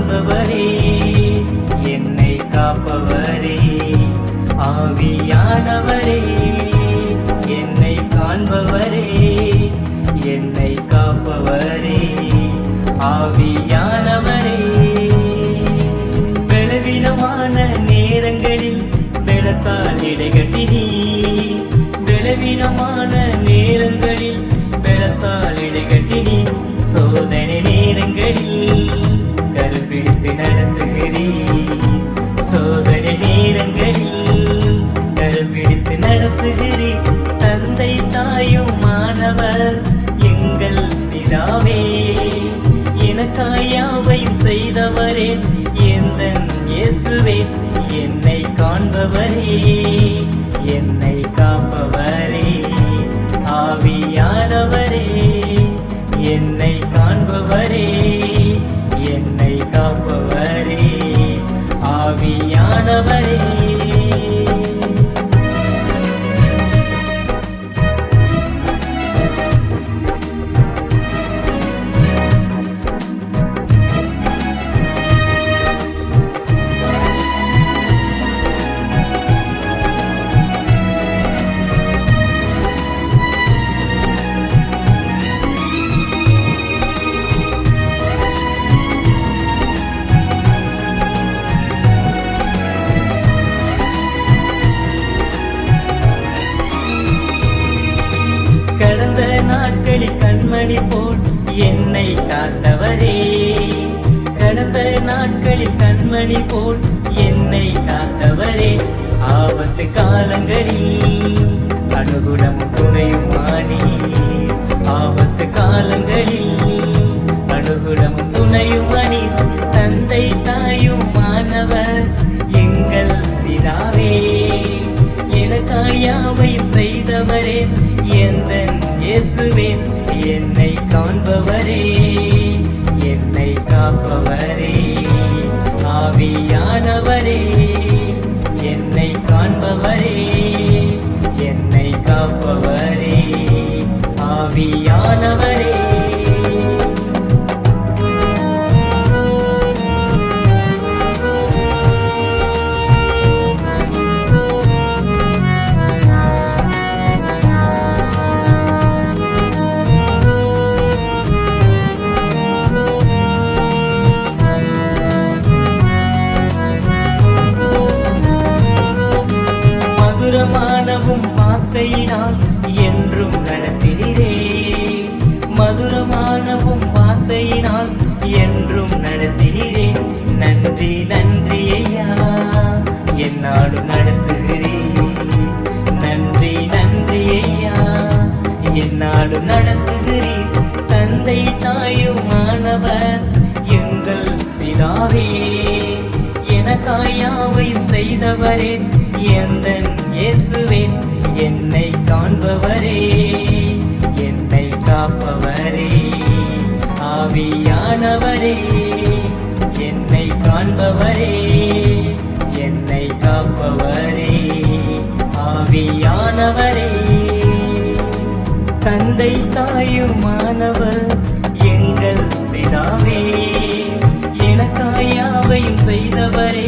காண்பவரே, என்னை காப்பவரே, ஆவியானவரே, என்னை காண்பவரே, என்னை காப்பவரே, ஆவியானவரே. பலவீனமான நேரங்களில் பலத்தால் இடைகட்டினி, பலவீனமான நேரங்களில் பலத்தால் இடைகட்டினி, சோதனை நேரங்களில் கருப்பிடித்து நடத்துகிறீர், சோதனை நேரங்களில் கருப்பிடித்து நடத்துகிறீர். தந்தை தாயும் மாணவர் எங்கள் பிதாவே, எனக்காய் யாவையும் செய்தவரே, எந்தன் இயேசுவே, என்னை காண்பவரே, என்னை காப்பவரே, ஆவியானவரே, என்னை காண்பவரே, என்னை காப்பவரே, ஆவியானவரே. கடந்த நாட்களில் கண்மணி போல் என்னை காத்தவரே, கடந்த நாட்களில் கண்மணி போல் என்னை காத்தவரே, ஆபத்து காலங்களில் அனுகுணமும் துணையுமானி, ஆபத்து காலங்களில் அனுகுணமும் துணையுமானி. தந்தை தாயும் மாணவர் எங்கள் பிதாவே, எனக்காய் யாவையும் செய்தவரே, எந்தன் இயேசுவே, என்னை காண்பவரே, என்னை காப்பவரே, ஆவியானவரே, என்னை காண்பவரே, என்னை காப்பவரே, ஆவியானவரே. மதுரமானவும் வார்த்தையினால் என்றும் நடத்தினீரே, மதுரமானவும் வார்த்தையினால் என்றும் நடத்தினீரே. நன்றி நன்றி ஐயா, என்னாலும் நடத்துகிறீர், நன்றி நன்றி ஐயா, என்னாலும் நடத்துகிறீர். தந்தை தாயும் மாணவர் எங்கள் பிதாவே, எனக்காய் யாவையும் செய்தவரே, எந்தன் இயேசுவே, என்னை காண்பவரே, என்னை காப்பவரே, ஆவியானவரே, என்னை காண்பவரே, என்னை காப்பவரே, ஆவியானவரே. தந்தை தாயும் மாணவர் எங்கள் பிதாவே, எனக்காய் யாவையும் செய்தவரே,